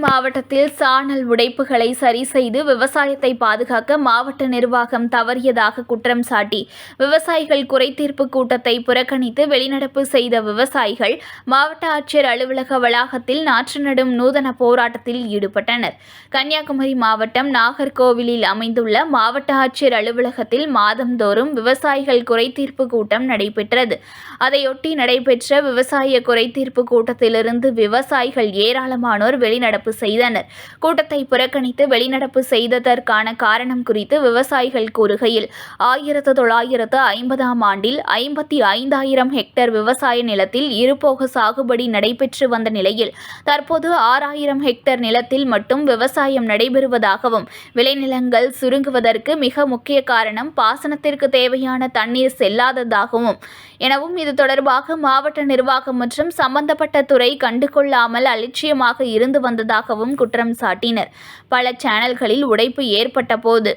மாவட்டத்தில் சாணல் உடைப்புகளை சரி செய்து விவசாயத்தை பாதுகாக்க மாவட்ட நிர்வாகம் தவறியதாக குற்றம் சாட்டி விவசாயிகள் குறைதீர்ப்பு கூட்டத்தை புறக்கணித்து வெளிநடப்பு செய்த விவசாயிகள் மாவட்ட ஆட்சியர் அலுவலக வளாகத்தில் நாற்று நடும் நூதன போராட்டத்தில் ஈடுபட்டனர். கன்னியாகுமரி மாவட்டம் நாகர்கோவிலில் அமைந்துள்ள மாவட்ட ஆட்சியர் அலுவலகத்தில் மாதந்தோறும் விவசாயிகள் குறைதீர்ப்பு கூட்டம் நடைபெற்றது. அதையொட்டி நடைபெற்ற விவசாய குறைதீர்ப்பு கூட்டத்திலிருந்து விவசாயிகள் ஏராளமானோர் வெளிநடப்பு செய்தனர். கூட்டத்தை புறக்கணித்து வெளிநடப்பு செய்ததற்கான காரணம் குறித்து விவசாயிகள் கூறுகையில் 1950ஆம் ஆண்டில் 55,000 ஹெக்டேர் விவசாய நிலத்தில் இருபோக சாகுபடி நடைபெற்று வந்த நிலையில் தற்போது 6,000 ஹெக்டேர் நிலத்தில் மட்டும் விவசாயம் நடைபெறுவதாகவும் விளைநிலங்கள் சுருங்குவதற்கு மிக முக்கிய காரணம் பாசனத்திற்கு தேவையான தண்ணீர் செல்லாததாகவும் எனவும் இது தொடர்பாக மாவட்ட நிர்வாகம் மற்றும் சம்பந்தப்பட்ட துறை கண்டுகொள்ளாமல் அலட்சியமாக இருந்து வந்ததாகவும் குற்றம் சாட்டினர். பல சேனல்களில் உடைப்பு ஏற்பட்ட போது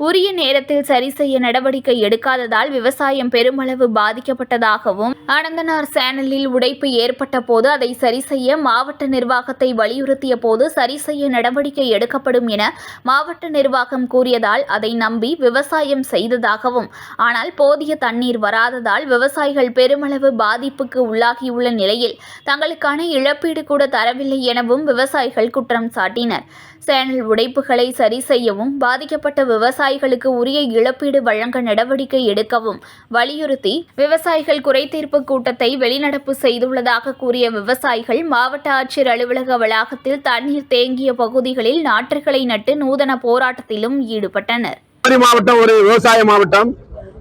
உரிய நேரத்தில் சரி செய்ய நடவடிக்கை எடுக்காததால் விவசாயம் பெருமளவு பாதிக்கப்பட்டதாகவும், ஆனந்தனார் சேனலில் உடைப்பு ஏற்பட்ட போது அதை சரி செய்ய மாவட்ட நிர்வாகத்தை வலியுறுத்திய போது சரி செய்ய நடவடிக்கை எடுக்கப்படும் என மாவட்ட நிர்வாகம் கூறியதால் அதை நம்பி விவசாயம் செய்ததாகவும், ஆனால் போதிய தண்ணீர் வராததால் விவசாயிகள் பெருமளவு பாதிப்புக்கு உள்ளாகியுள்ள நிலையில் தங்களுக்கான இழப்பீடு கூட தரவில்லை எனவும் விவசாயிகள் குற்றம் சாட்டினர். சேனல் உடைப்புகளை சரி செய்யவும் பாதிக்கப்பட்ட விவசாயிகளுக்கு உரிய இழப்பீடு வழங்க நடவடிக்கை எடுக்கவும் வலியுறுத்தி விவசாயிகள் குறைதீர்ப்பு கூட்டத்தை வெளிநடப்பு செய்துள்ளதாக கூறிய விவசாயிகள் மாவட்ட ஆட்சியர் அலுவலக வளாகத்தில் தண்ணீர் தேங்கிய பகுதிகளில் நாற்றுகளை நட்டு நூதன போராட்டத்திலும் ஈடுபட்டனர். மாவட்டம் ஒரு விவசாய மாவட்டம்.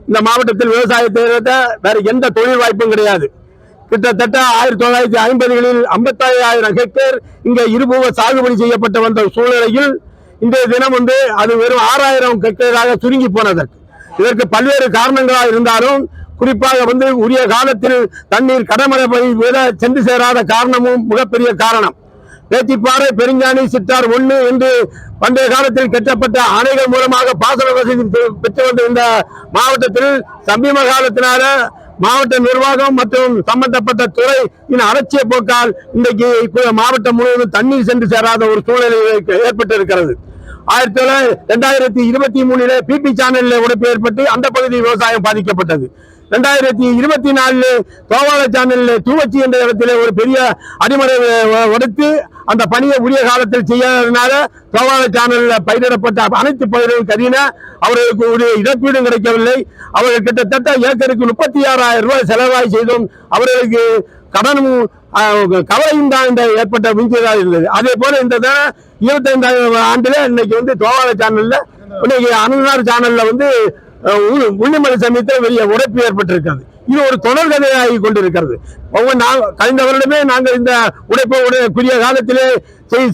இந்த மாவட்டத்தில் விவசாயத்தை வேற எந்த தொழில் வாய்ப்பும் கிடையாது. கிட்டத்தட்ட 1950களில் 55,000 ஹெக்டேர் இங்க இருபோக சாகுபடி செய்யப்பட்டு வந்த சூழ்நிலையில் இன்றைய தினம் அது வெறும் 6,000 ஹெக்டேராக சுருங்கி போனது. இதற்கு பல்வேறு காரணங்களாக இருந்தாலும் குறிப்பாக உரிய காலத்தில் தண்ணீர் கடமடை விட சென்று சேராத காரணமும் மிகப்பெரிய காரணம். பேச்சிப்பாறை, பெருஞ்சாணி, சித்தார் 1 என்று பண்டைய காலத்தில் கட்டப்பட்ட அணைகள் மூலமாக பாசன வசதி பெற்று வந்த இந்த மாவட்டத்தில் சமீப காலத்தினால மாவட்ட நிர்வாகம் மற்றும் சம்பந்தப்பட்ட துறையின் அலட்சிய போக்கால் இன்றைக்கு மாவட்டம் முழுவதும் தண்ணீர் சென்று சேராத ஒரு சூழ்நிலை ஏற்பட்டிருக்கிறது. 2023 பிபி சேனலில் உடைப்பு ஏற்பட்டு அந்த பகுதி விவசாயம் பாதிக்கப்பட்டது. 2024 தோவாள சேனலில் தூவச்சி என்ற இடத்திலே ஒரு பெரிய அடிமடை உடைத்து அந்த பணியை உரிய காலத்தில் செய்யாததுனால தோவாள சேனலில் பயிரிடப்பட்ட அனைத்து பயிர்களும் கருகின. அவர்களுக்கு ஒரு இழப்பீடும் கிடைக்கவில்லை. அவர்கள் கிட்டத்தட்ட ஏக்கருக்கு 36,000 ரூபாய் செலவாய் செய்தும் அவர்களுக்கு கடனும் கவலையும் தான் ஏற்பட்ட மிஞ்சியதாக இருந்தது. அதே போல இந்த 25ஆம் ஆண்டுல இன்னைக்கு தோவாள சேனல்ல இன்னைக்கு அனந்தனார் சேனல்ல உள்ளிமலை சமயத்தில் வெளியே உடைப்பு ஏற்பட்டிருக்கிறது. இது ஒரு தொடர் கதையாகி கொண்டிருக்கிறது. கழிந்த வருடமே நாங்கள் இந்த உடைப்புரிய காலத்திலே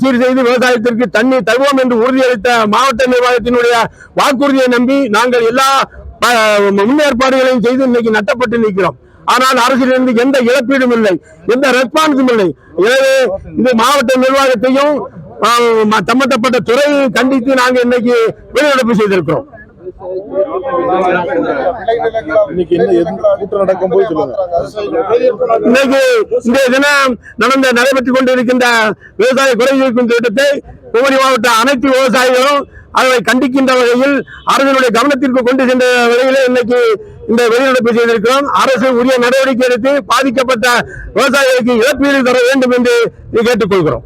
சீர் செய்து விவசாயத்திற்கு தண்ணீர் தருவோம் என்று உறுதியளித்த மாவட்ட நிர்வாகத்தினுடைய வாக்குறுதியை நம்பி நாங்கள் எல்லா முன்னேற்பாடுகளையும் செய்து இன்னைக்கு நட்டப்பட்டு நிற்கிறோம். ஆனால் அரசிலிருந்து எந்த இழப்பீடும் இல்லை, எந்த ரெஸ்பான்ஸும் இல்லை. எனவே இந்த மாவட்ட நிர்வாகத்தையும் சம்பந்தப்பட்ட துறையையும் கண்டித்து நாங்கள் இன்னைக்கு வெளிநடப்பு செய்திருக்கிறோம். இன்னைக்கு இந்த தினம் நடைபெற்றுக் கொண்டிருக்கின்ற விவசாய குறைதீர்க்கும் திட்டத்தை குமரி மாவட்ட அனைத்து விவசாயிகளும் அதை கண்டிக்கின்ற வகையில் அரசினுடைய கவனத்திற்கு கொண்டு சென்ற வகையிலே இன்னைக்கு இந்த வெளிநடப்பு செய்திருக்கிறோம். அரசு உரிய நடவடிக்கை எடுத்து பாதிக்கப்பட்ட விவசாயிகளுக்கு இழப்பீடு தர வேண்டும் என்று கேட்டுக்கொள்கிறோம்.